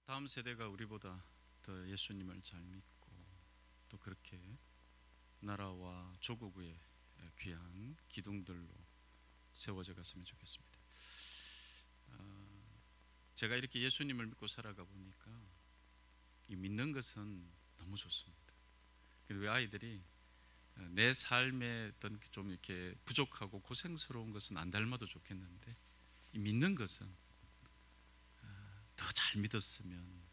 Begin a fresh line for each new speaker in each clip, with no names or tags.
다음 세대가 우리보다 더 예수님을 잘 믿고 또 그렇게 나라와 조국의 귀한 기둥들로 세워져 갔으면 좋겠습니다. 제가 이렇게 예수님을 믿고 살아가 보니까 이 믿는 것은 너무 좋습니다. 우리 아이들이 내 삶에 어떤 좀 이렇게 부족하고 고생스러운 것은 안 닮아도 좋겠는데 이 믿는 것은 더 잘 믿었으면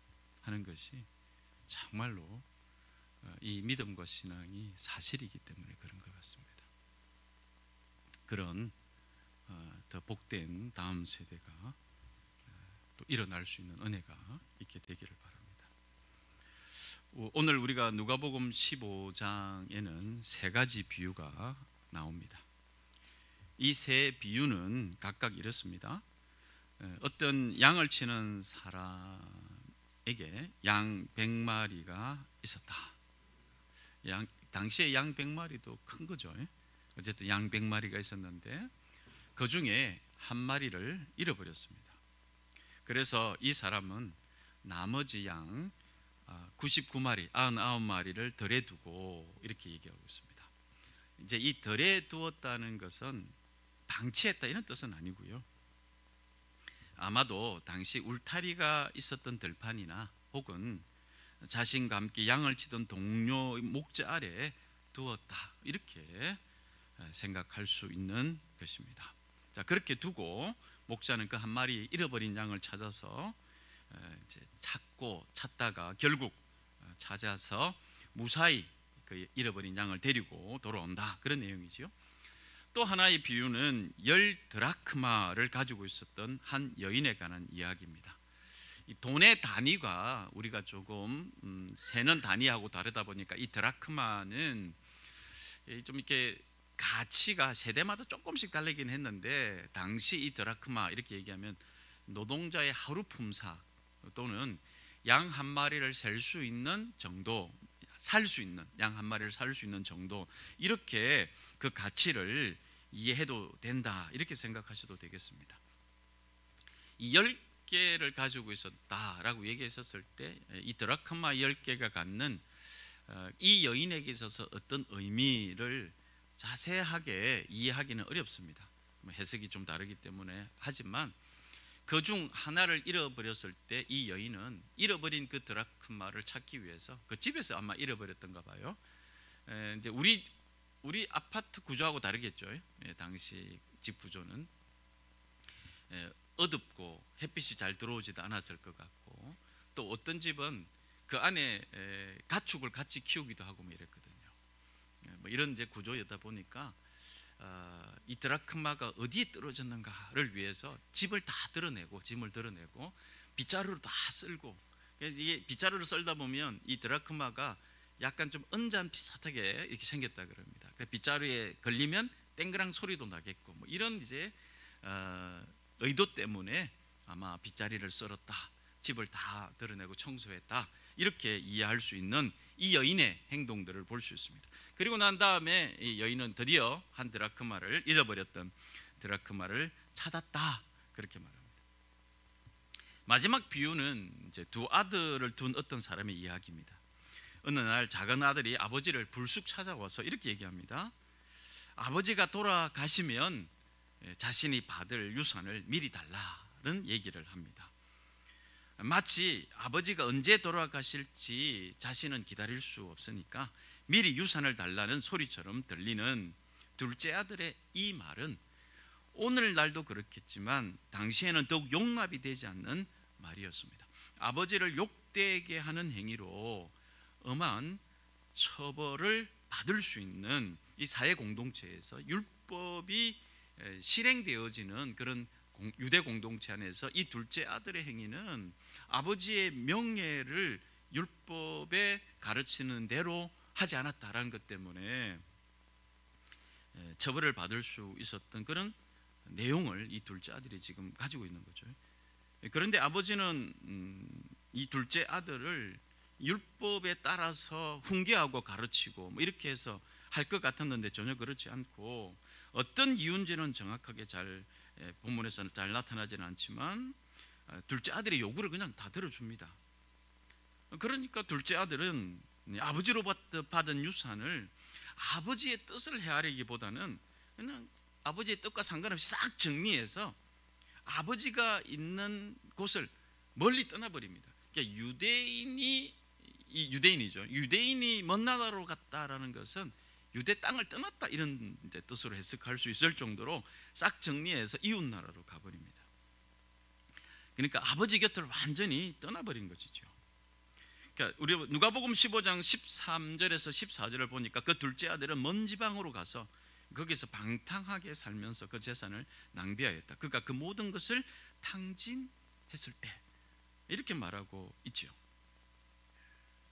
하는 것이 정말로 이 믿음과 신앙이 사실이기 때문에 그런 것 같습니다. 그런 더 복된 다음 세대가 또 일어날 수 있는 은혜가 있게 되기를 바랍니다. 오늘 우리가 누가복음 15장에는 세 가지 비유가 나옵니다. 이 세 비유는 각각 이렇습니다. 어떤 양을 치는 사람에게 양 100마리가 있었다. 당시에 양 100마리도 큰 거죠. 어쨌든 양 100마리가 있었는데 그 중에 한 마리를 잃어버렸습니다. 그래서 이 사람은 나머지 양 99마리, 99마리를 덜에 두고 이렇게 얘기하고 있습니다. 이제 이 덜에 두었다는 것은 방치했다 이런 뜻은 아니고요. 아마도 당시 울타리가 있었던 들판이나 혹은 자신과 함께 양을 치던 동료 목재 아래에 두었다 이렇게 생각할 수 있는 것입니다. 자, 그렇게 두고 목자는 그 한 마리 잃어버린 양을 찾아서 이제 찾다가 결국 찾아서 무사히 그 잃어버린 양을 데리고 돌아온다 그런 내용이지요. 또 하나의 비유는 10드라크마를 가지고 있었던 한 여인에 관한 이야기입니다. 이 돈의 단위가 우리가 조금 세는 단위하고 다르다 보니까 이 드라크마는 좀 이렇게 가치가 세대마다 조금씩 다르긴 했는데 당시 이 드라크마 이렇게 얘기하면 노동자의 하루 품삯 또는 양 한 마리를 셀 수 있는 정도, 살 수 있는 양 한 마리를 살 수 있는 정도 이렇게 그 가치를 이해해도 된다 이렇게 생각하셔도 되겠습니다. 이 10개를 가지고 있었다라고 얘기했었을 때 이 드라크마 10개가 갖는 이 여인에게 있어서 어떤 의미를 자세하게 이해하기는 어렵습니다. 해석이 좀 다르기 때문에 하지만 그 중 하나를 잃어버렸을 때 이 여인은 잃어버린 그 드라크마를 찾기 위해서 그 집에서 아마 잃어버렸던가 봐요. 이제 우리 아파트 구조하고 다르겠죠. 당시 집 구조는 어둡고 햇빛이 잘 들어오지도 않았을 것 같고 또 어떤 집은 그 안에 가축을 같이 키우기도 하고 뭐 이랬거든요. 뭐 이런 이제 구조였다 보니까 이 드라크마가 어디에 떨어졌는가를 위해서 짐을 드러내고 빗자루로 다 쓸고 이게 빗자루를 썰다 보면 이 드라크마가 약간 좀 은잔 비슷하게 이렇게 생겼다 그럽니다. 빗자루에 걸리면 땡그랑 소리도 나겠고 뭐 이런 이제 의도 때문에 아마 빗자리를 썰었다, 집을 다 드러내고 청소했다 이렇게 이해할 수 있는 이 여인의 행동들을 볼 수 있습니다. 그리고 난 다음에 이 여인은 드디어 한 드라크마를 잃어버렸던 드라크마를 찾았다 그렇게 말합니다. 마지막 비유는 이제 두 아들을 둔 어떤 사람의 이야기입니다. 어느 날 작은 아들이 아버지를 불쑥 찾아와서 이렇게 얘기합니다. 아버지가 돌아가시면 자신이 받을 유산을 미리 달라는 얘기를 합니다. 마치 아버지가 언제 돌아가실지 자신은 기다릴 수 없으니까 미리 유산을 달라는 소리처럼 들리는 둘째 아들의 이 말은 오늘날도 그렇겠지만 당시에는 더욱 용납이 되지 않는 말이었습니다. 아버지를 욕되게 하는 행위로 엄한 처벌을 받을 수 있는 이 사회 공동체에서 율법이 실행되어지는 그런 유대 공동체 안에서 이 둘째 아들의 행위는 아버지의 명예를 율법에 가르치는 대로 하지 않았다라는 것 때문에 처벌을 받을 수 있었던 그런 내용을 이 둘째 아들이 지금 가지고 있는 거죠. 그런데 아버지는 이 둘째 아들을 율법에 따라서 훈계하고 가르치고 뭐 이렇게 해서 할 것 같았는데 전혀 그렇지 않고 어떤 이유인지는 정확하게 잘 본문에서는 잘 나타나지는 않지만 둘째 아들의 요구를 그냥 다 들어줍니다. 그러니까 둘째 아들은 아버지로 받은 유산을 아버지의 뜻을 헤아리기보다는 그냥 아버지의 뜻과 상관없이 싹 정리해서 아버지가 있는 곳을 멀리 떠나버립니다. 그러니까 유대인이 먼 나라로 갔다라는 것은 유대 땅을 떠났다 이런 뜻으로 해석할 수 있을 정도로 싹 정리해서 이웃 나라로 가버립니다. 그러니까 아버지 곁을 완전히 떠나버린 것이죠. 그러니까 우리 누가복음 15장 13절에서 14절을 보니까 그 둘째 아들은 먼 지방으로 가서 거기서 방탕하게 살면서 그 재산을 낭비하였다. 그러니까 그 모든 것을 탕진했을 때 이렇게 말하고 있죠.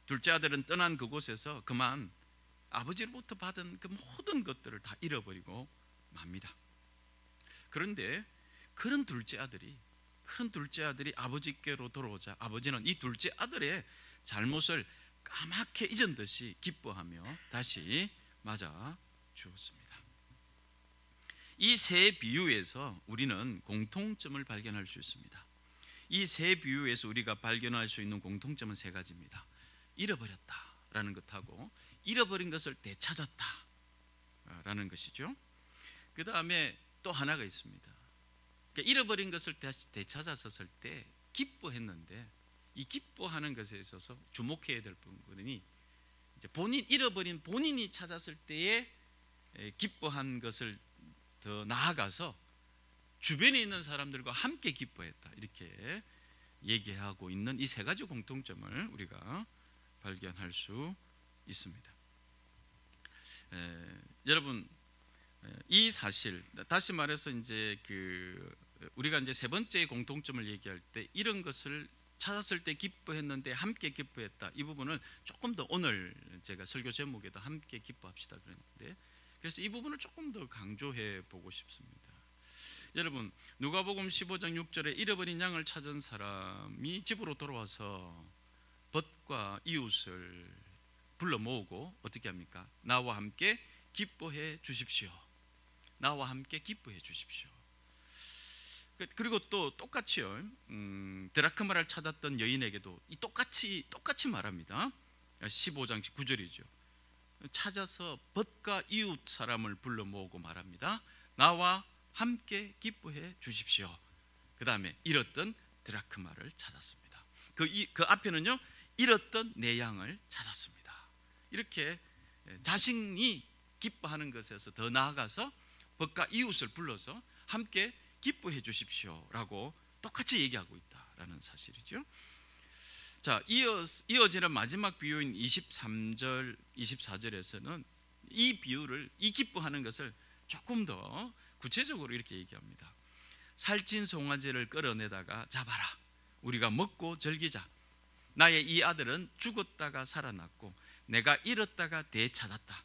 둘째 아들은 떠난 그곳에서 그만 아버지로부터 받은 그 모든 것들을 다 잃어버리고 맙니다. 그런데 그런 둘째 아들이 아버지께로 돌아오자 아버지는 이 둘째 아들의 잘못을 까맣게 잊은 듯이 기뻐하며 다시 맞아 주었습니다. 이 세 비유에서 우리는 공통점을 발견할 수 있습니다. 이 세 비유에서 우리가 발견할 수 있는 공통점은 세 가지입니다. 잃어버렸다라는 것하고 잃어버린 것을 되찾았다라는 것이죠. 그 다음에 또 하나가 있습니다. 그러니까 잃어버린 것을 다시 되찾았을 때 기뻐했는데 이 기뻐하는 것에 있어서 주목해야 될 부분이 잃어버린 본인이 찾았을 때에 기뻐한 것을 더 나아가서 주변에 있는 사람들과 함께 기뻐했다 이렇게 얘기하고 있는 이 세 가지 공통점을 우리가 발견할 수 있습니다. 여러분 이 사실 다시 말해서 이제 우리가 이제 세 번째 공통점을 얘기할 때 이런 것을 찾았을 때 기뻐했는데 함께 기뻐했다 이 부분을 조금 더 오늘 제가 설교 제목에도 함께 기뻐합시다 그랬는데 그래서 이 부분을 조금 더 강조해 보고 싶습니다. 여러분 누가복음 15장 6절에 잃어버린 양을 찾은 사람이 집으로 돌아와서 벗과 이웃을 불러 모으고 어떻게 합니까? 나와 함께 기뻐해 주십시오. 나와 함께 기뻐해 주십시오. 그리고 또 똑같이요. 드라크마를 찾았던 여인에게도 이 똑같이 말합니다. 15장 9절이죠. 찾아서 벗과 이웃 사람을 불러 모으고 말합니다. 나와 함께 기뻐해 주십시오. 그 다음에 잃었던 드라크마를 찾았습니다. 그 앞에는요. 잃었던 내 양을 찾았습니다. 이렇게 자신이 기뻐하는 것에서 더 나아가서 벗과 이웃을 불러서 함께 기뻐해 주십시오라고 똑같이 얘기하고 있다라는 사실이죠. 자, 이어지는 마지막 비유인 23절, 24절에서는 이 비유를 이 기뻐하는 것을 조금 더 구체적으로 이렇게 얘기합니다. 살찐 송아지를 끌어내다가 잡아라. 우리가 먹고 즐기자. 나의 이 아들은 죽었다가 살아났고 내가 잃었다가 되찾았다.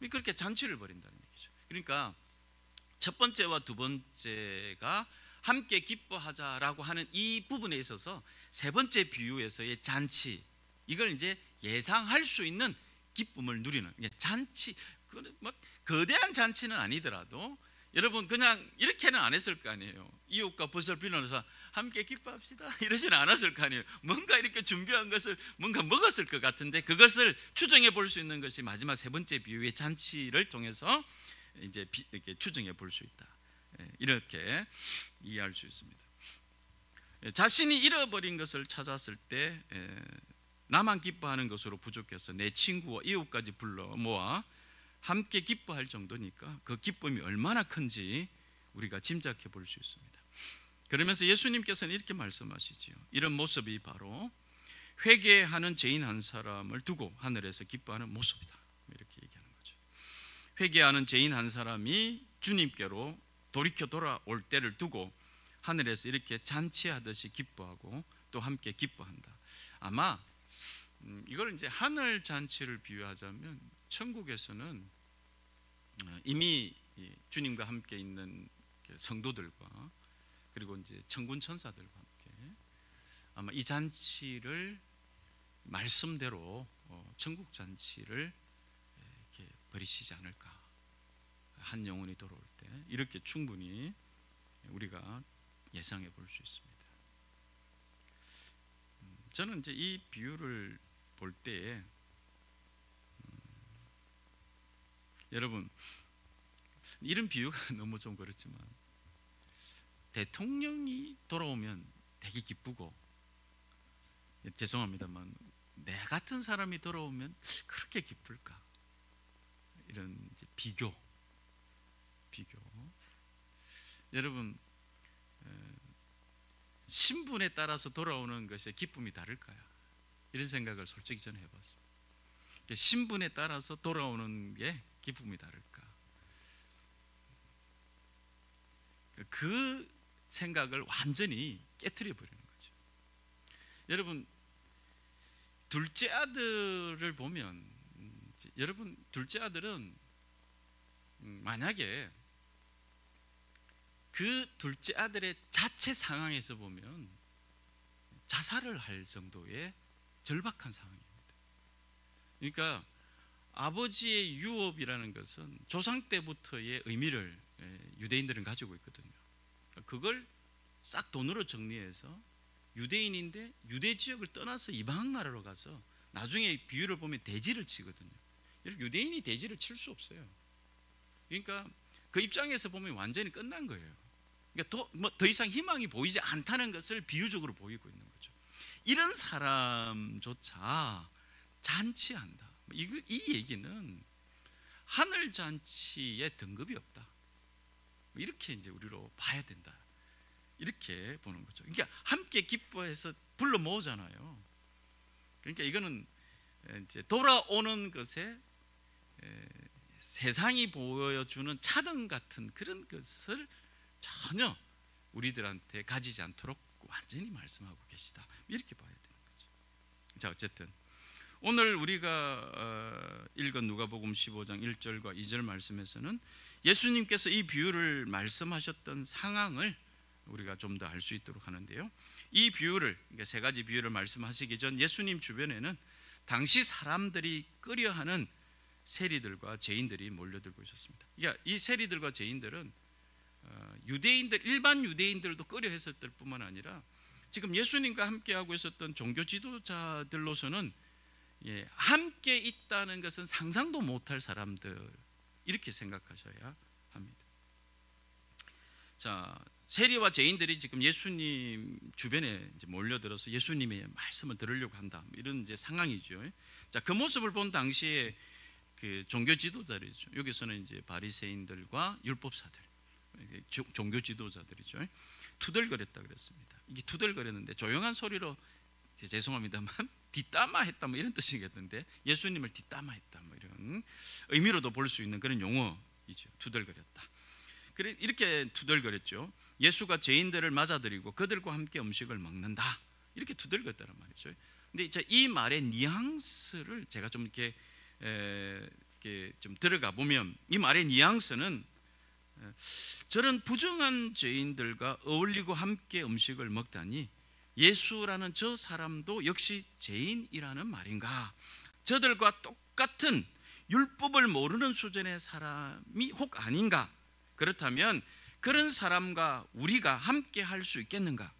그렇게 잔치를 벌인다는 얘기죠. 그러니까 첫 번째와 두 번째가 함께 기뻐하자라고 하는 이 부분에 있어서 세 번째 비유에서의 잔치 이걸 이제 예상할 수 있는 기쁨을 누리는 잔치. 뭐 거대한 잔치는 아니더라도 여러분 그냥 이렇게는 안 했을 거 아니에요. 이웃과 벗을 빌어서 함께 기뻐합시다 이러지는 않았을 거 아니에요. 뭔가 이렇게 준비한 것을 뭔가 먹었을 것 같은데 그것을 추정해 볼 수 있는 것이 마지막 세 번째 비유의 잔치를 통해서 이제 이렇게 추정해 볼 수 있다. 이렇게 이해할 수 있습니다. 자신이 잃어버린 것을 찾았을 때 나만 기뻐하는 것으로 부족해서 내 친구와 이웃까지 불러 모아 함께 기뻐할 정도니까 그 기쁨이 얼마나 큰지 우리가 짐작해 볼 수 있습니다. 그러면서 예수님께서는 이렇게 말씀하시지요. 이런 모습이 바로 회개하는 죄인 한 사람을 두고 하늘에서 기뻐하는 모습이다. 이렇게 얘기하는 거죠. 회개하는 죄인 한 사람이 주님께로 돌이켜 돌아올 때를 두고 하늘에서 이렇게 잔치하듯이 기뻐하고 또 함께 기뻐한다. 아마 이걸 이제 하늘 잔치를 비유하자면 천국에서는 이미 주님과 함께 있는 성도들과 그리고 이제 천군 천사들과 함께 아마 이 잔치를 말씀대로 천국 잔치를 이렇게 벌이시지 않을까. 한 영혼이 돌아올 때 이렇게 충분히 우리가 예상해 볼 수 있습니다. 저는 이제 이 비유를 볼 때에 여러분 이런 비유가 너무 좀 그렇지만 대통령이 돌아오면 되게 기쁘고 죄송합니다만 내 같은 사람이 돌아오면 그렇게 기쁠까? 이런 이제 비교. 여러분 신분에 따라서 돌아오는 것의 기쁨이 다를까요? 이런 생각을 솔직히 저는 해봤습니다. 신분에 따라서 돌아오는 게 기쁨이 다를까? 그 생각을 완전히 깨트려 버리는 거죠. 여러분 둘째 아들을 보면 여러분 둘째 아들은 만약에 그 둘째 아들의 자체 상황에서 보면 자살을 할 정도의 절박한 상황입니다. 그러니까 아버지의 유업이라는 것은 조상 때부터의 의미를 유대인들은 가지고 있거든요. 그걸 싹 돈으로 정리해서 유대인인데 유대 지역을 떠나서 이방 나라로 가서 나중에 비유를 보면 대지를 치거든요. 유대인이 대지를 칠 수 없어요. 그러니까 그 입장에서 보면 완전히 끝난 거예요. 그러니까 더 이상 희망이 보이지 않다는 것을 비유적으로 보이고 있는 거죠. 이런 사람조차 잔치한다. 이 얘기는 하늘 잔치에 등급이 없다. 이렇게 이제 우리로 봐야 된다. 이렇게 보는 거죠. 그러니까 함께 기뻐해서 불러 모으잖아요. 그러니까 이거는 이제 돌아오는 것에 세상이 보여주는 차등 같은 그런 것을 전혀 우리들한테 가지지 않도록 완전히 말씀하고 계시다. 이렇게 봐야 되는 거죠. 자, 어쨌든 오늘 우리가 읽은 누가복음 15장 1절과 2절 말씀에서는 예수님께서 이 비유를 말씀하셨던 상황을 우리가 좀 더 알 수 있도록 하는데요. 이 비유를, 그러니까 세 가지 비유를 말씀하시기 전 예수님 주변에는 당시 사람들이 끄려하는 세리들과 죄인들이 몰려들고 있었습니다. 그러니까 이 세리들과 죄인들은 유대인들, 일반 유대인들도 끄려했었을 뿐만 아니라 지금 예수님과 함께하고 있었던 종교 지도자들로서는 함께 있다는 것은 상상도 못할 사람들, 이렇게 생각하셔야 합니다. 자, 세리와 죄인들이 지금 예수님 주변에 이제 몰려들어서 예수님의 말씀을 들으려고 한다. 이런 이제 상황이죠. 자, 그 모습을 본 당시에 그 종교 지도자들이죠. 여기서는 이제 바리새인들과 율법사들, 종교 지도자들이죠. 투덜거렸다 그랬습니다. 이게 투덜거렸는데 조용한 소리로 죄송합니다만 뒷담화했다 뭐 이런 뜻이겠던데 예수님을 뒷담화했다 뭐 이런 의미로도 볼 수 있는 그런 용어이죠. 투덜거렸다. 그래 이렇게 투덜거렸죠. 예수가 죄인들을 맞아들이고 그들과 함께 음식을 먹는다. 이렇게 투덜거렸다는 말이죠. 근데 이 말의 뉘앙스를 제가 좀 이렇게 좀 들어가 보면 이 말의 뉘앙스는 저런 부정한 죄인들과 어울리고 함께 음식을 먹다니 예수라는 저 사람도 역시 죄인이라는 말인가? 저들과 똑같은 율법을 모르는 수준의 사람이 혹 아닌가? 그렇다면 그런 사람과 우리가 함께 할 수 있겠는가?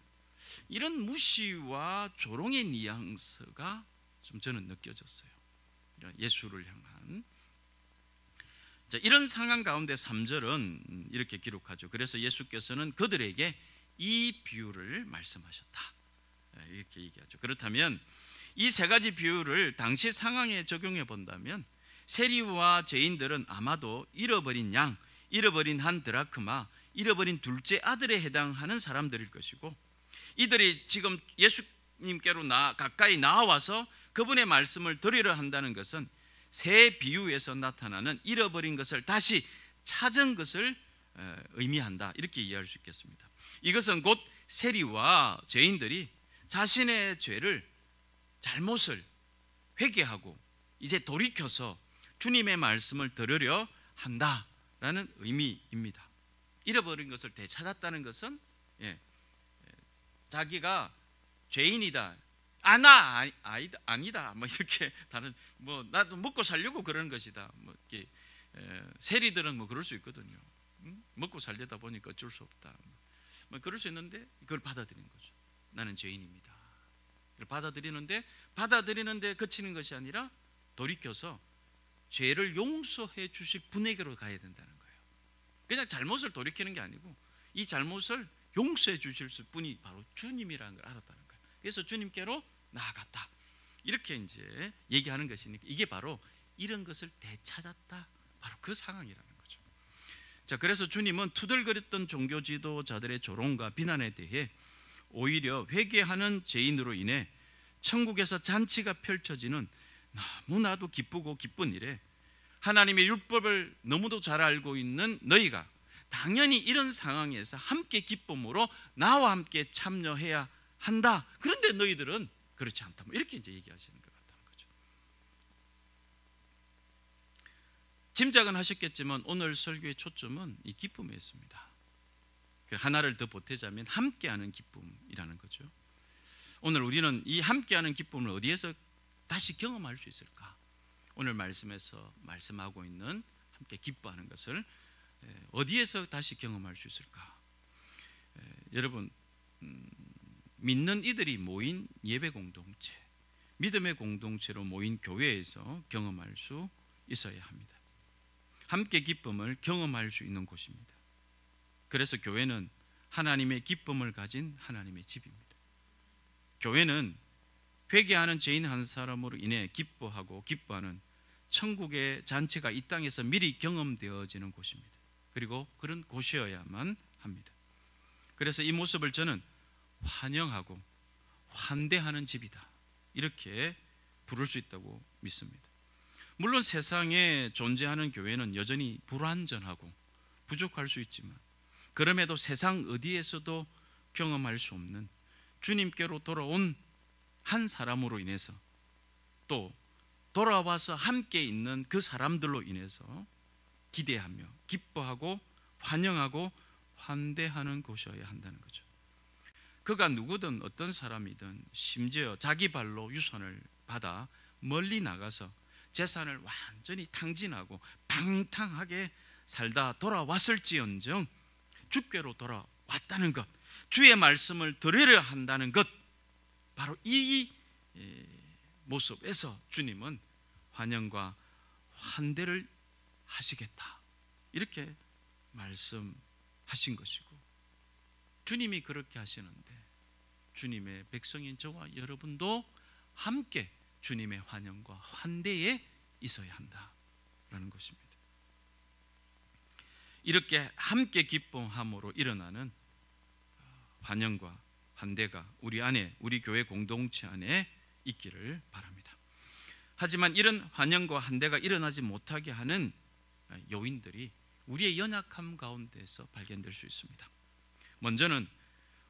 이런 무시와 조롱의 뉘앙스가 좀 저는 느껴졌어요. 예수를 향한. 자, 이런 상황 가운데 3절은 이렇게 기록하죠. 그래서 예수께서는 그들에게 이 비유를 말씀하셨다. 이렇게 얘기하죠. 그렇다면 이 세 가지 비유를 당시 상황에 적용해 본다면 세리와 죄인들은 아마도 잃어버린 양, 잃어버린 한 드라크마, 잃어버린 둘째 아들에 해당하는 사람들일 것이고 이들이 지금 예수님께로 가까이 나와서 그분의 말씀을 들으려 한다는 것은 새 비유에서 나타나는 잃어버린 것을 다시 찾은 것을 의미한다. 이렇게 이해할 수 있겠습니다. 이것은 곧 세리와 죄인들이 자신의 죄를, 잘못을 회개하고 이제 돌이켜서 주님의 말씀을 들으려 한다라는 의미입니다. 잃어버린 것을 되찾았다는 것은 자기가 죄인이다, 아니다, 뭐 이렇게 다른 뭐 나도 먹고 살려고 그러는 것이다. 뭐 이렇게 세리들은 뭐 그럴 수 있거든요. 먹고 살려다 보니까 어쩔 수 없다. 뭐 그럴 수 있는데 이걸 받아들인 거죠. 나는 죄인입니다. 받아들이는데 그치는 것이 아니라 돌이켜서 죄를 용서해 주실 분에게로 가야 된다는 거예요. 그냥 잘못을 돌이키는 게 아니고 이 잘못을 용서해 주실 분이 바로 주님이라는 걸 알았다는 거예요. 그래서 주님께로 나아갔다. 이렇게 이제 얘기하는 것이니까 이게 바로 이런 것을 되찾았다. 바로 그 상황이라는 거죠. 자, 그래서 주님은 투덜거렸던 종교 지도자들의 조롱과 비난에 대해 오히려 회개하는 죄인으로 인해 천국에서 잔치가 펼쳐지는 너무나도 기쁘고 기쁜 일에 하나님의 율법을 너무도 잘 알고 있는 너희가 당연히 이런 상황에서 함께 기쁨으로 나와 함께 참여해야 한다. 그런데 너희들은 그렇지 않다. 이렇게 이제 얘기하시는 것 같다는 거죠. 짐작은 하셨겠지만 오늘 설교의 초점은 이 기쁨에 있습니다. 하나를 더 보태자면 함께하는 기쁨이라는 거죠. 오늘 우리는 이 함께하는 기쁨을 어디에서 다시 경험할 수 있을까? 오늘 말씀에서 말씀하고 있는 함께 기뻐하는 것을 어디에서 다시 경험할 수 있을까? 여러분, 믿는 이들이 모인 예배 공동체, 믿음의 공동체로 모인 교회에서 경험할 수 있어야 합니다. 함께 기쁨을 경험할 수 있는 곳입니다. 그래서 교회는 하나님의 기쁨을 가진 하나님의 집입니다. 교회는 회개하는 죄인 한 사람으로 인해 기뻐하고 기뻐하는 천국의 잔치가 이 땅에서 미리 경험되어지는 곳입니다. 그리고 그런 곳이어야만 합니다. 그래서 이 모습을 저는 환영하고 환대하는 집이다, 이렇게 부를 수 있다고 믿습니다. 물론 세상에 존재하는 교회는 여전히 불완전하고 부족할 수 있지만 그럼에도 세상 어디에서도 경험할 수 없는 주님께로 돌아온 한 사람으로 인해서 또 돌아와서 함께 있는 그 사람들로 인해서 기대하며 기뻐하고 환영하고 환대하는 곳이어야 한다는 거죠. 그가 누구든 어떤 사람이든 심지어 자기 발로 유산을 받아 멀리 나가서 재산을 완전히 탕진하고 방탕하게 살다 돌아왔을지언정 주께로 돌아왔다는 것, 주의 말씀을 들으려 한다는 것, 바로 이 모습에서 주님은 환영과 환대를 하시겠다, 이렇게 말씀하신 것이고, 주님이 그렇게 하시는데 주님의 백성인 저와 여러분도 함께 주님의 환영과 환대에 있어야 한다라는 것입니다. 이렇게 함께 기뻐함으로 일어나는 환영과 환대가 우리 안에, 우리 교회 공동체 안에 있기를 바랍니다. 하지만 이런 환영과 환대가 일어나지 못하게 하는 요인들이 우리의 연약함 가운데서 발견될 수 있습니다. 먼저는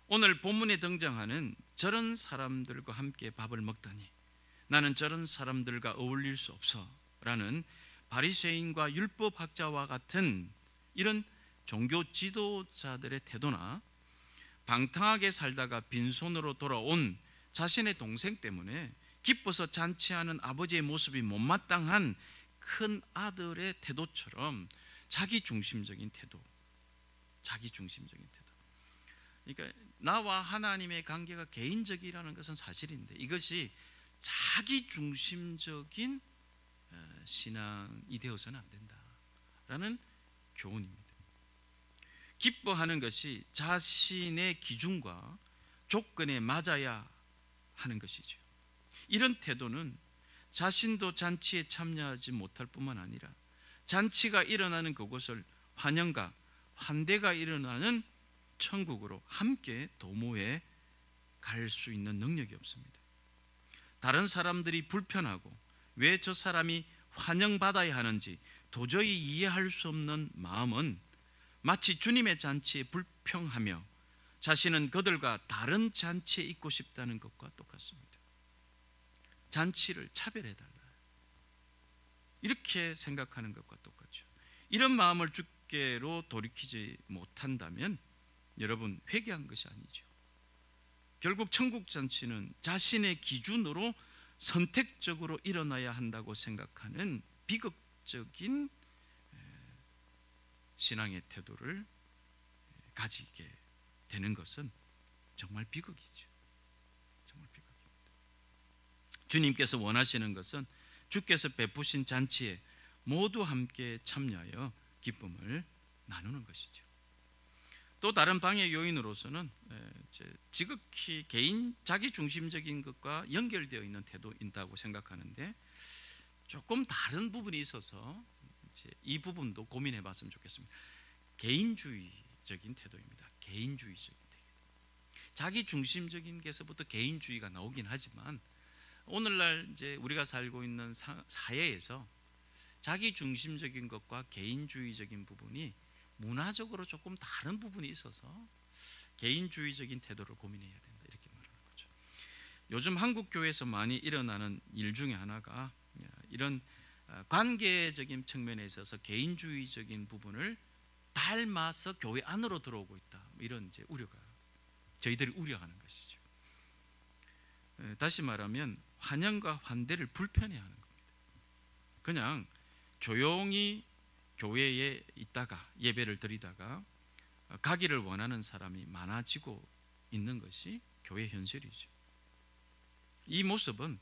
오늘 본문에 등장하는 저런 사람들과 함께 밥을 먹다니 나는 저런 사람들과 어울릴 수 없어 라는 바리새인과 율법학자와 같은 이런 종교 지도자들의 태도나 방탕하게 살다가 빈손으로 돌아온 자신의 동생 때문에 기뻐서 잔치하는 아버지의 모습이 못마땅한 큰 아들의 태도처럼 자기중심적인 태도, 그러니까 나와 하나님의 관계가 개인적이라는 것은 사실인데 이것이 자기중심적인 신앙이 되어서는 안 된다라는 교훈입니다. 기뻐하는 것이 자신의 기준과 조건에 맞아야 하는 것이죠. 이런 태도는 자신도 잔치에 참여하지 못할 뿐만 아니라 잔치가 일어나는 그곳을 환영과 환대가 일어나는 천국으로 함께 도모해 갈 수 있는 능력이 없습니다. 다른 사람들이 불편하고 왜 저 사람이 환영받아야 하는지 도저히 이해할 수 없는 마음은 마치 주님의 잔치에 불평하며 자신은 그들과 다른 잔치에 있고 싶다는 것과 똑같습니다. 잔치를 차별해달라, 이렇게 생각하는 것과 똑같죠. 이런 마음을 주께로 돌이키지 못한다면 여러분 회개한 것이 아니죠. 결국 천국 잔치는 자신의 기준으로 선택적으로 일어나야 한다고 생각하는 비극적인 신앙의 태도를 가지게 되는 것은 정말 비극이죠. 정말 비극입니다. 주님께서 원하시는 것은 주께서 베푸신 잔치에 모두 함께 참여하여 기쁨을 나누는 것이죠. 또 다른 방해 요인으로서는 지극히 개인 자기 중심적인 것과 연결되어 있는 태도인다고 생각하는데, 조금 다른 부분이 있어서 이 부분도 고민해 봤으면 좋겠습니다. 개인주의적인 태도입니다. 개인주의적인 태도. 자기 중심적인 게서부터 개인주의가 나오긴 하지만, 오늘날 이제 우리가 살고 있는 사회에서 자기 중심적인 것과 개인주의적인 부분이 문화적으로 조금 다른 부분이 있어서 개인주의적인 태도를 고민해야 된다, 이렇게 말하는 거죠. 요즘 한국 교회에서 많이 일어나는 일 중에 하나가 이런 관계적인 측면에 있어서 개인주의적인 부분을 닮아서 교회 안으로 들어오고 있다, 이런 이제 우려가, 저희들이 우려하는 것이죠. 다시 말하면 환영과 환대를 불편해하는 겁니다. 그냥 조용히 교회에 있다가 예배를 드리다가 가기를 원하는 사람이 많아지고 있는 것이 교회 현실이죠. 이 모습은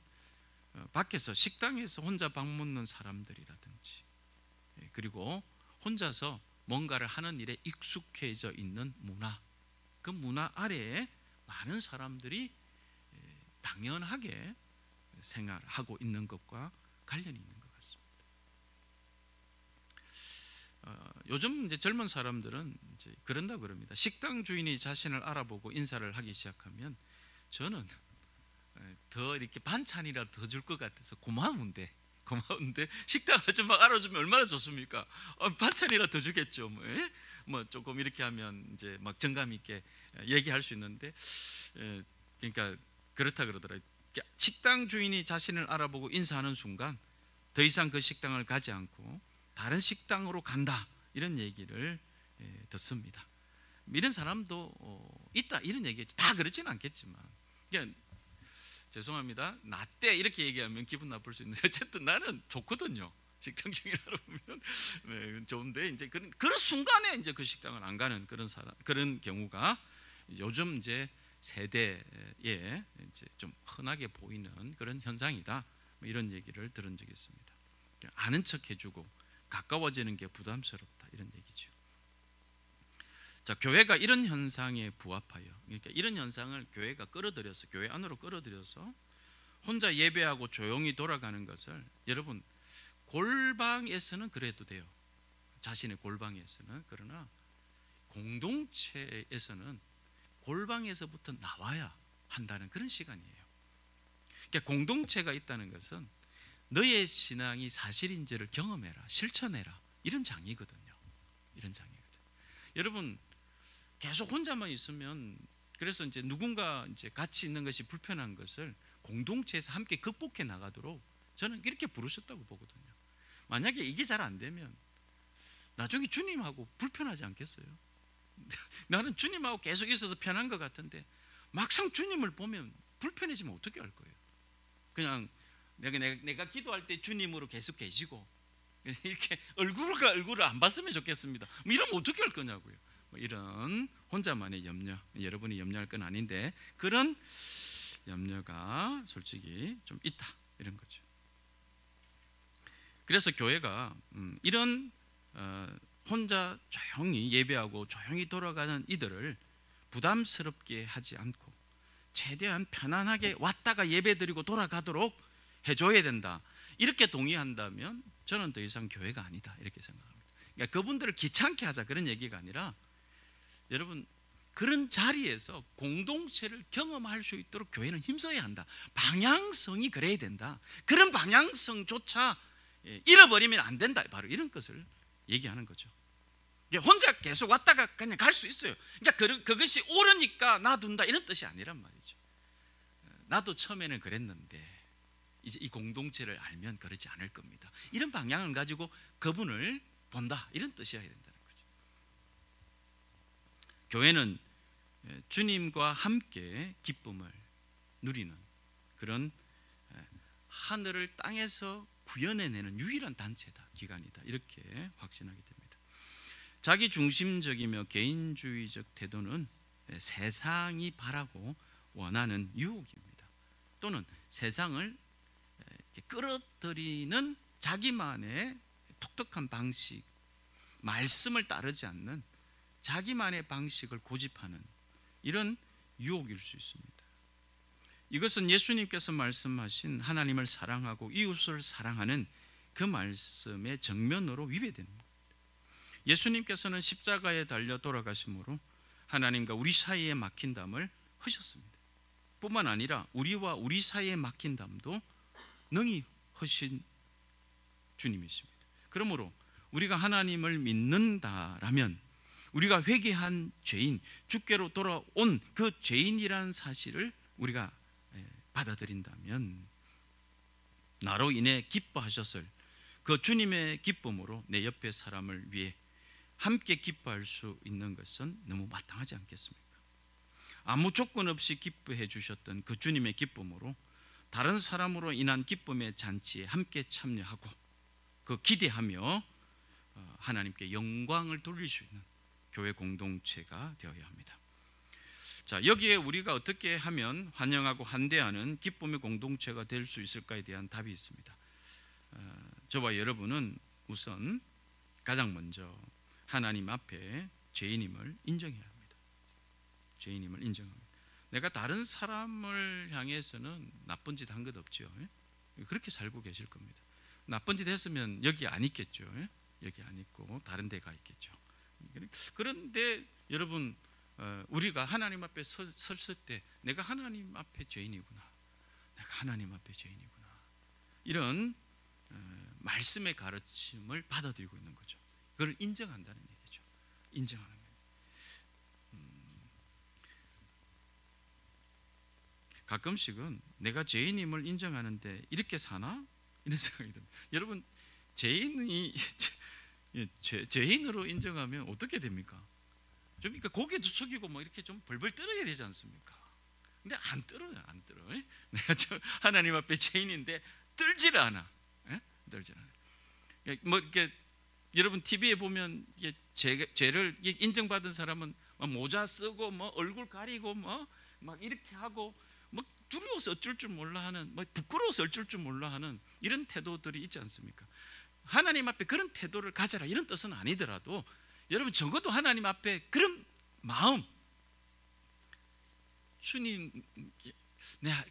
밖에서 식당에서 혼자 밥 먹는 사람들이라든지, 그리고 혼자서 뭔가를 하는 일에 익숙해져 있는 문화, 그 문화 아래에 많은 사람들이 당연하게 생활하고 있는 것과 관련이 있는 것 같습니다. 요즘 이제 젊은 사람들은 이제 그런다 그럽니다. 식당 주인이 자신을 알아보고 인사를 하기 시작하면 저는 더 이렇게 반찬이라도 더 줄 것 같아서 고마운데 식당 아줌마가 알아주면 얼마나 좋습니까? 반찬이라도 더 주겠죠. 뭐 조금 이렇게 하면 이제 막 정감 있게 얘기할 수 있는데, 그러니까 그렇다 그러더라고요. 식당 주인이 자신을 알아보고 인사하는 순간 더 이상 그 식당을 가지 않고 다른 식당으로 간다, 이런 얘기를 듣습니다. 이런 사람도 있다, 이런 얘기죠. 다 그렇지는 않겠지만, 그냥 죄송합니다, 나 때 이렇게 얘기하면 기분 나쁠 수 있는데 어쨌든 나는 좋거든요. 식당 주인을 알아보면 좋은데, 이제 그런 순간에 이제 그 식당을 안 가는 그런 경우가 요즘 이제 세대에 이제 좀 흔하게 보이는 그런 현상이다, 이런 얘기를 들은 적이 있습니다. 아는 척 해주고 가까워지는 게 부담스럽다, 이런 얘기죠. 자, 교회가 이런 현상에 부합하여, 그러니까 이런 현상을 교회가 끌어들여서, 교회 안으로 끌어들여서 혼자 예배하고 조용히 돌아가는 것을, 여러분 골방에서는 그래도 돼요. 자신의 골방에서는. 그러나 공동체에서는 골방에서부터 나와야 한다는 그런 시간이에요. 그러니까 공동체가 있다는 것은 너의 신앙이 사실인지를 경험해라, 실천해라, 이런 장이거든요. 이런 장이거든요. 여러분 계속 혼자만 있으면, 그래서 이제 누군가 이제 같이 있는 것이 불편한 것을 공동체에서 함께 극복해 나가도록 저는 이렇게 부르셨다고 보거든요. 만약에 이게 잘 안 되면 나중에 주님하고 불편하지 않겠어요? 나는 주님하고 계속 있어서 편한 것 같은데 막상 주님을 보면 불편해지면 어떻게 할 거예요? 그냥 내가 기도할 때 주님으로 계속 계시고 이렇게 얼굴과 얼굴을 안 봤으면 좋겠습니다. 뭐 이러면 어떻게 할 거냐고요. 뭐 이런 혼자만의 염려, 여러분이 염려할 건 아닌데 그런 염려가 솔직히 좀 있다, 이런 거죠. 그래서 교회가 이런 혼자 조용히 예배하고 조용히 돌아가는 이들을 부담스럽게 하지 않고 최대한 편안하게 왔다가 예배드리고 돌아가도록 해줘야 된다, 이렇게 동의한다면 저는 더 이상 교회가 아니다, 이렇게 생각합니다. 그러니까 그분들을 귀찮게 하자, 그런 얘기가 아니라, 여러분 그런 자리에서 공동체를 경험할 수 있도록 교회는 힘써야 한다. 방향성이 그래야 된다. 그런 방향성조차 잃어버리면 안 된다, 바로 이런 것을 얘기하는 거죠. 혼자 계속 왔다가 그냥 갈 수 있어요. 그러니까 그것이 옳으니까 놔둔다, 이런 뜻이 아니란 말이죠. 나도 처음에는 그랬는데 이제 이 공동체를 알면 그러지 않을 겁니다. 이런 방향을 가지고 그분을 본다, 이런 뜻이어야 된다는 거죠. 교회는 주님과 함께 기쁨을 누리는 그런 하늘을 땅에서 구현해내는 유일한 단체다, 기관이다, 이렇게 확신하게 됩니다. 자기 중심적이며 개인주의적 태도는 세상이 바라고 원하는 유혹입니다. 또는 세상을 끌어들이는 자기만의 독특한 방식, 말씀을 따르지 않는 자기만의 방식을 고집하는 이런 유혹일 수 있습니다. 이것은 예수님께서 말씀하신 하나님을 사랑하고 이웃을 사랑하는 그 말씀의 정면으로 위배됩니다. 예수님께서는 십자가에 달려 돌아가심으로 하나님과 우리 사이에 막힌 담을 허셨습니다. 뿐만 아니라 우리와 우리 사이에 막힌 담도 능히 허신 주님이십니다. 그러므로 우리가 하나님을 믿는다라면 우리가 회개한 죄인, 주께로 돌아온 그 죄인이라는 사실을 우리가 받아들인다면 나로 인해 기뻐하셨을 그 주님의 기쁨으로 내 옆에 사람을 위해 함께 기뻐할 수 있는 것은 너무 마땅하지 않겠습니까? 아무 조건 없이 기뻐해 주셨던 그 주님의 기쁨으로 다른 사람으로 인한 기쁨의 잔치에 함께 참여하고 그 기대하며 하나님께 영광을 돌릴 수 있는 교회 공동체가 되어야 합니다. 자, 여기에 우리가 어떻게 하면 환영하고 환대하는 기쁨의 공동체가 될 수 있을까에 대한 답이 있습니다. 저와 여러분은 우선 가장 먼저 하나님 앞에 죄인임을 인정해야 합니다. 죄인임을 인정합니다. 내가 다른 사람을 향해서는 나쁜 짓 한 것 없죠. 그렇게 살고 계실 겁니다. 나쁜 짓 했으면 여기 안 있겠죠. 여기 안 있고 다른 데 가 있겠죠. 그런데 여러분, 우리가 하나님 앞에 섰을 때 내가 하나님 앞에 죄인이구나, 내가 하나님 앞에 죄인이구나, 이런 말씀의 가르침을 받아들이고 있는 거죠. 그걸 인정한다는 얘기죠. 인정하는 거예요. 가끔씩은 내가 죄인임을 인정하는데 이렇게 사나? 이런 생각이 듭니다. 여러분, 죄인으로 인정하면 어떻게 됩니까? 좀 그러니까 고개도 숙이고 뭐 이렇게 좀 벌벌 떨어야 되지 않습니까? 근데 안 떨어요, 안 떨어. 내가 하나님 앞에 죄인인데 떨지를 않아. 떨지를 않아. 뭐 이렇게 여러분 TV에 보면 죄를 인정받은 사람은 모자 쓰고 뭐 얼굴 가리고 뭐 막 이렇게 하고 뭐 두려워서 어쩔 줄 몰라 하는, 뭐 부끄러워서 어쩔 줄 몰라 하는 이런 태도들이 있지 않습니까? 하나님 앞에 그런 태도를 가져라 이런 뜻은 아니더라도 여러분 적어도 하나님 앞에 그런 마음, 주님,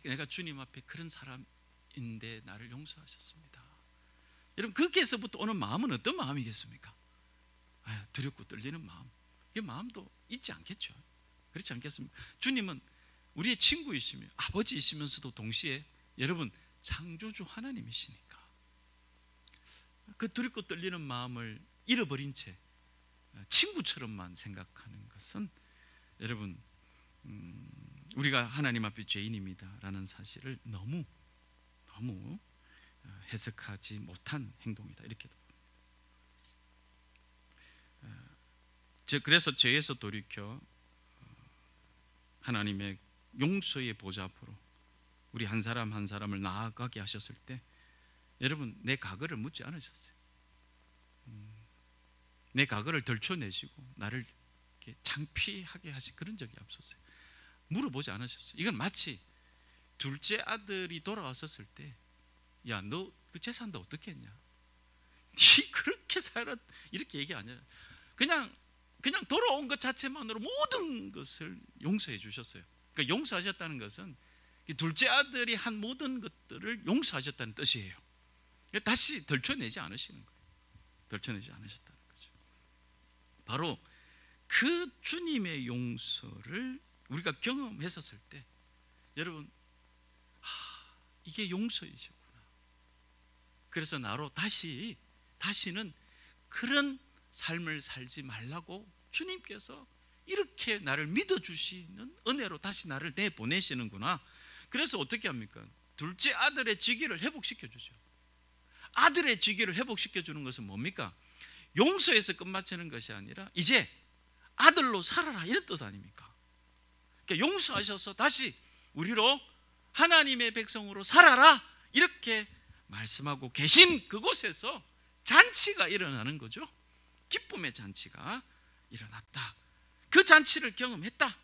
내가 주님 앞에 그런 사람인데 나를 용서하셨습니다. 여러분, 거기에서부터 오는 마음은 어떤 마음이겠습니까? 두렵고 떨리는 마음. 이 마음도 있지 않겠죠. 그렇지 않겠습니까? 주님은 우리의 친구이시며 아버지이시면서도 동시에 여러분 창조주 하나님이시니까 그 두렵고 떨리는 마음을 잃어버린 채 친구처럼만 생각하는 것은 여러분, 우리가 하나님 앞에 죄인입니다라는 사실을 너무 해석하지 못한 행동이다, 이렇게 그래서 죄에서 돌이켜 하나님의 용서의 보좌 앞으로 우리 한 사람 한 사람을 나아가게 하셨을 때 여러분, 내 과거를 묻지 않으셨어요. 내 과거를 덜쳐내시고 나를 이렇게 창피하게 하신 그런 적이 없었어요. 물어보지 않으셨어요. 이건 마치 둘째 아들이 돌아왔었을 때, 야, 너 그 재산도 어떻게 했냐? 니 그렇게 살았, 이렇게 얘기 안 해요. 그냥 돌아온 것 자체만으로 모든 것을 용서해 주셨어요. 그러니까 용서하셨다는 것은 둘째 아들이 한 모든 것들을 용서하셨다는 뜻이에요. 다시 덜쳐내지 않으시는 거예요. 덜쳐내지 않으셨다는 거죠. 바로 그 주님의 용서를 우리가 경험했었을 때 여러분, 이게 용서이시구나. 그래서 나로 다시는 그런 삶을 살지 말라고 주님께서 이렇게 나를 믿어주시는 은혜로 다시 나를 내보내시는구나. 그래서 어떻게 합니까? 둘째 아들의 직위를 회복시켜 주죠. 아들의 직위를 회복시켜 주는 것은 뭡니까? 용서에서 끝마치는 것이 아니라 이제 아들로 살아라, 이런 뜻 아닙니까? 그러니까 용서하셔서 다시 우리로 하나님의 백성으로 살아라, 이렇게 말씀하고 계신 그곳에서 잔치가 일어나는 거죠. 기쁨의 잔치가 일어났다. 그 잔치를 경험했다.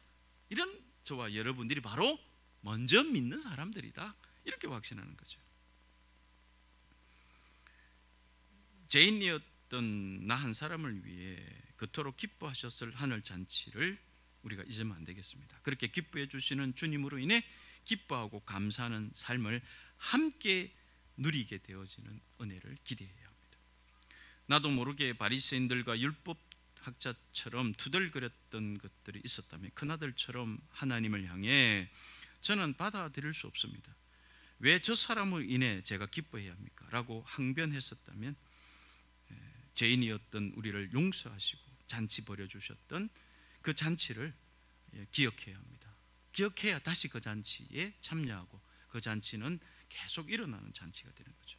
이런 저와 여러분들이 바로 먼저 믿는 사람들이다, 이렇게 확신하는 거죠. 죄인이었던 나 한 사람을 위해 그토록 기뻐하셨을 하늘 잔치를 우리가 잊으면 안 되겠습니다. 그렇게 기뻐해 주시는 주님으로 인해 기뻐하고 감사하는 삶을 함께 누리게 되어지는 은혜를 기대해야 합니다. 나도 모르게 바리새인들과 율법 학자처럼 투덜거렸던 것들이 있었다면 큰아들처럼 하나님을 향해 저는 받아들일 수 없습니다. 왜 저 사람으로 인해 제가 기뻐해야 합니까? 라고 항변했었다면 죄인이었던 우리를 용서하시고 잔치 벌여주셨던 그 잔치를 기억해야 합니다. 기억해야 다시 그 잔치에 참여하고 그 잔치는 계속 일어나는 잔치가 되는 거죠.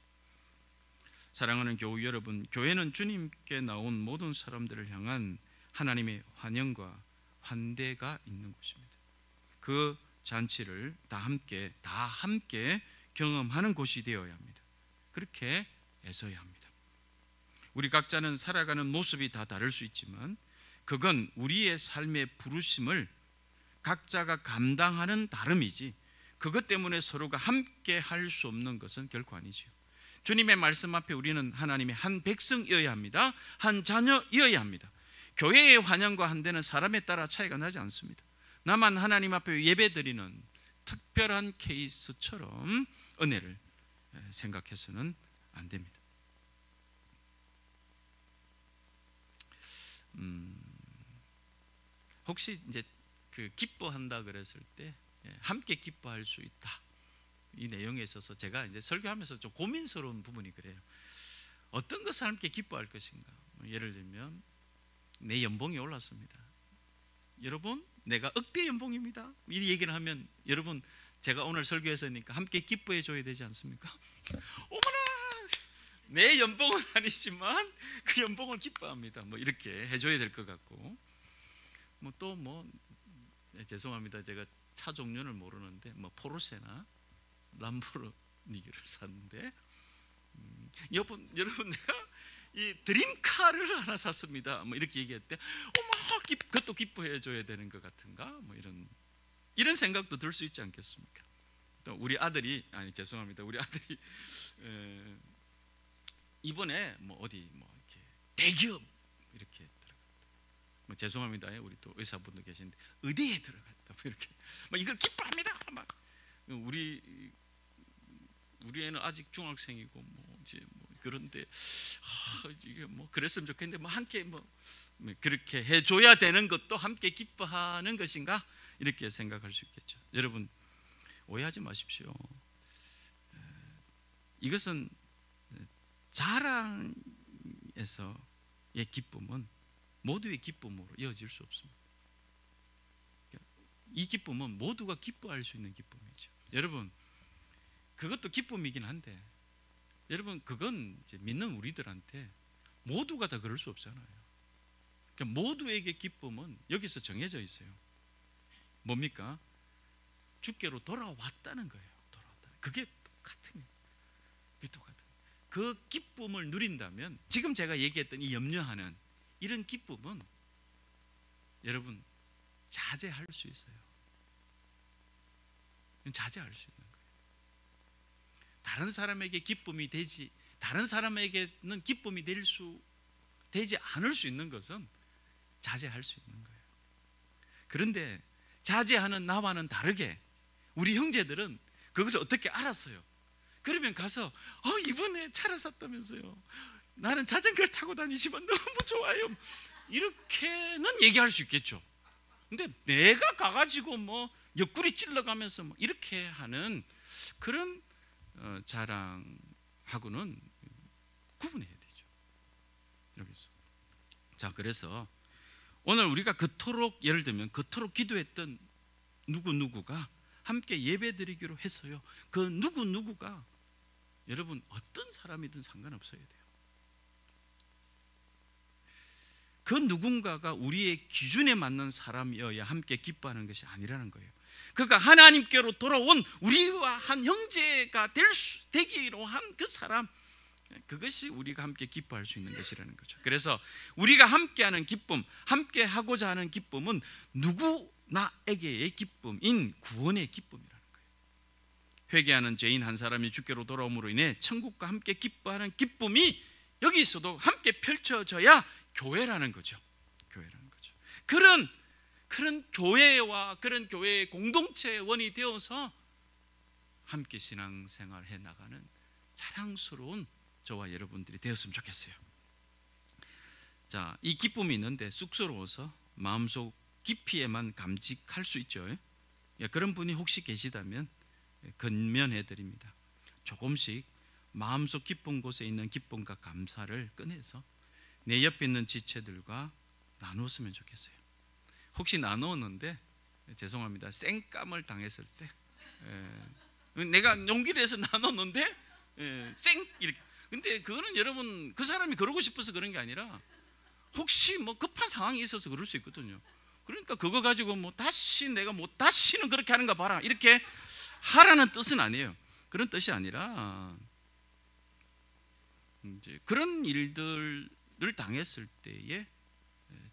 사랑하는 교우 여러분, 교회는 주님께 나온 모든 사람들을 향한 하나님의 환영과 환대가 있는 곳입니다. 그 잔치를 다 함께 경험하는 곳이 되어야 합니다. 그렇게 애써야 합니다. 우리 각자는 살아가는 모습이 다 다를 수 있지만 그건 우리의 삶의 부르심을 각자가 감당하는 다름이지 그것 때문에 서로가 함께 할 수 없는 것은 결코 아니지요. 주님의 말씀 앞에 우리는 하나님의 한 백성이어야 합니다. 한 자녀이어야 합니다. 교회의 환영과 환대는 사람에 따라 차이가 나지 않습니다. 나만 하나님 앞에 예배드리는 특별한 케이스처럼 은혜를 생각해서는 안 됩니다. 혹시 이제 그 기뻐한다 그랬을 때 함께 기뻐할 수 있다 이 내용에 있어서 제가 이제 설교하면서 좀 고민스러운 부분이 그래요. 어떤 것을 함께 기뻐할 것인가? 예를 들면 내 연봉이 올랐습니다. 여러분 내가 억대 연봉입니다. 이 얘기를 하면 여러분 제가 오늘 설교했으니까 함께 기뻐해 줘야 되지 않습니까? 어머나 내 연봉은 아니지만 그 연봉을 기뻐합니다. 뭐 이렇게 해줘야 될 것 같고 죄송합니다. 제가 차 종류를 모르는데 포르쉐나 람보르기니를 샀는데 여러분 내가 이 드림카를 하나 샀습니다. 이렇게 얘기했대. 그것도 기뻐해 줘야 되는 것 같은가? 이런 생각도 들 수 있지 않겠습니까? 또 우리 아들이 이번에 어디 이렇게 대기업 이렇게 들어갔다. 죄송합니다. 우리 또 의사분도 계신데 의대에 들어갔다. 이렇게 이걸 기뻐합니다. 우리 애는 아직 중학생이고 그런데 이게 그랬으면 좋겠는데 함께 그렇게 해줘야 되는 것도 함께 기뻐하는 것인가 이렇게 생각할 수 있겠죠. 여러분 오해하지 마십시오. 이것은 자랑에서의 기쁨은 모두의 기쁨으로 이어질 수 없습니다. 이 기쁨은 모두가 기뻐할 수 있는 기쁨이죠. 여러분 그것도 기쁨이긴 한데 여러분 그건 이제 믿는 우리들한테 모두가 다 그럴 수 없잖아요. 그러니까 모두에게 기쁨은 여기서 정해져 있어요. 뭡니까? 주께로 돌아왔다는 거예요. 그게 똑같은 그 기쁨을 누린다면 지금 제가 얘기했던 이 염려하는 이런 기쁨은 여러분 자제할 수 있어요. 자제할 수 있는 거예요. 다른 사람에게 기쁨이 다른 사람에게는 기쁨이 되지 않을 수 있는 것은 자제할 수 있는 거예요. 그런데 자제하는 나와는 다르게 우리 형제들은 그것을 어떻게 알았어요? 그러면 가서 이번에 차를 샀다면서요. 나는 자전거를 타고 다니지만 너무 좋아요. 이렇게는 얘기할 수 있겠죠. 근데 내가 가가지고 옆구리 찔러가면서 이렇게 하는 그런 자랑하고는 구분해야 되죠. 여기서. 자, 그래서 오늘 우리가 예를 들면 그토록 기도했던 누구누구가 함께 예배드리기로 했어요. 그 누구누구가 여러분 어떤 사람이든 상관없어야 돼요. 그 누군가가 우리의 기준에 맞는 사람이어야 함께 기뻐하는 것이 아니라는 거예요. 그러니까 하나님께로 돌아온 우리와 한 형제가 되기로 한 그 사람, 그것이 우리가 함께 기뻐할 수 있는 것이라는 거죠. 그래서 우리가 함께하는 기쁨, 함께 하고자 하는 기쁨은 누구나에게의 기쁨인 구원의 기쁨이라는 거예요. 회개하는 죄인 한 사람이 주께로 돌아옴으로 인해 천국과 함께 기뻐하는 기쁨이 여기서도 함께 펼쳐져야 교회라는 거죠. 교회라는 거죠. 그런 교회와 그런 교회의 공동체의 원이 되어서 함께 신앙생활 해 나가는 자랑스러운 저와 여러분들이 되었으면 좋겠어요. 자, 이 기쁨이 있는데 쑥스러워서 마음속 깊이에만 감직할 수 있죠. 그런 분이 혹시 계시다면 건면해 드립니다. 조금씩 마음속 깊은 곳에 있는 기쁨과 감사를 꺼내서 내 옆에 있는 지체들과 나누었으면 좋겠어요. 혹시 나누었는데 죄송합니다. 쌩감을 당했을 때 내가 용기를 해서 나눴는데 쌩 이렇게. 근데 그거는 여러분 그 사람이 그러고 싶어서 그런 게 아니라 혹시 뭐 급한 상황이 있어서 그럴 수 있거든요. 그러니까 그거 가지고 뭐 다시 내가 뭐 다시는 그렇게 하는가 봐라 이렇게 하라는 뜻은 아니에요. 그런 뜻이 아니라 이제 그런 일들을 당했을 때에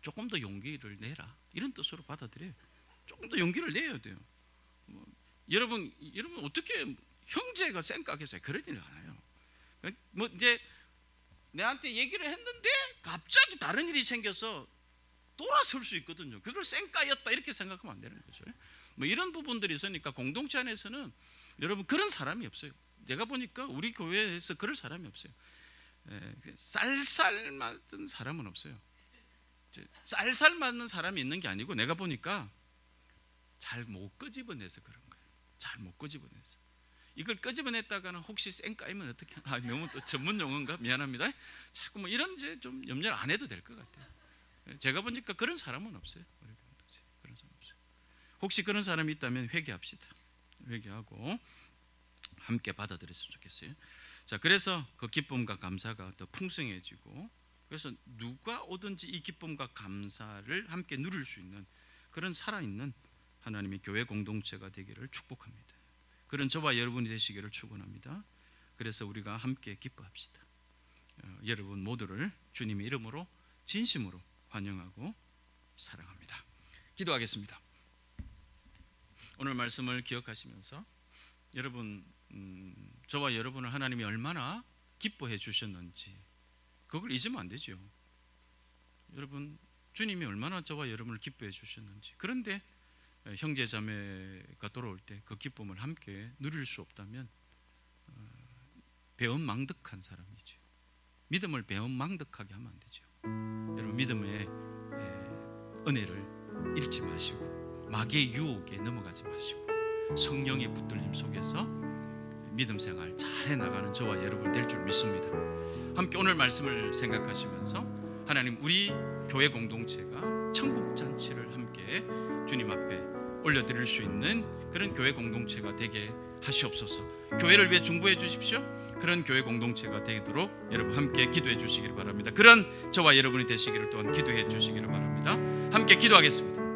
조금 더 용기를 내라 이런 뜻으로 받아들여요. 조금 더 용기를 내야 돼요. 여러분 어떻게 형제가 쌩까겠어요? 그러지는 않아요. 뭐 이제 내한테 얘기를 했는데 갑자기 다른 일이 생겨서 돌아설 수 있거든요. 그걸 쌩까였다 이렇게 생각하면 안 되는 거죠. 뭐 이런 부분들이 있으니까 공동체 안에서는 여러분 그런 사람이 없어요. 내가 보니까 우리 교회에서 그럴 사람이 없어요. 쌀쌀 맞는 사람은 없어요. 쌀쌀 맞는 사람이 있는 게 아니고 내가 보니까 잘 못 끄집어내서 그런 거예요. 잘 못 끄집어내서. 이걸 끄집어냈다가는 혹시 쌩까이면 어떻게 하나? 너무 또 전문 용어인가? 미안합니다. 자꾸 뭐 이런 이제 좀 염려를 안 해도 될 것 같아요. 제가 보니까 그런 사람은 없어요. 그런 사람 없어요. 혹시 그런 사람이 있다면 회개합시다. 회개하고 함께 받아들였으면 좋겠어요. 자, 그래서 그 기쁨과 감사가 더 풍성해지고 그래서 누가 오든지 이 기쁨과 감사를 함께 누릴 수 있는 그런 살아있는 하나님의 교회 공동체가 되기를 축복합니다. 그런 저와 여러분이 되시기를 축원합니다. 그래서 우리가 함께 기뻐합시다. 여러분 모두를 주님의 이름으로 진심으로 환영하고 사랑합니다. 기도하겠습니다. 오늘 말씀을 기억하시면서 여러분 저와 여러분을 하나님이 얼마나 기뻐해 주셨는지 그걸 잊으면 안 되죠. 여러분 주님이 얼마나 저와 여러분을 기뻐해 주셨는지. 그런데 형제 자매가 돌아올 때 그 기쁨을 함께 누릴 수 없다면 배은망덕한 사람이죠. 믿음을 배은망덕하게 하면 안 되죠. 여러분 믿음의 은혜를 잃지 마시고 마귀의 유혹에 넘어가지 마시고 성령의 붙들림 속에서 믿음 생활 잘해 나가는 저와 여러분 될 줄 믿습니다. 함께 오늘 말씀을 생각하시면서 하나님 우리 교회 공동체가 천국 잔치를 함께 주님 앞에 올려드릴 수 있는 그런 교회 공동체가 되게 하시옵소서. 교회를 위해 중보해 주십시오. 그런 교회 공동체가 되도록 여러분 함께 기도해 주시기를 바랍니다. 그런 저와 여러분이 되시기를 또한 기도해 주시기를 바랍니다. 함께 기도하겠습니다.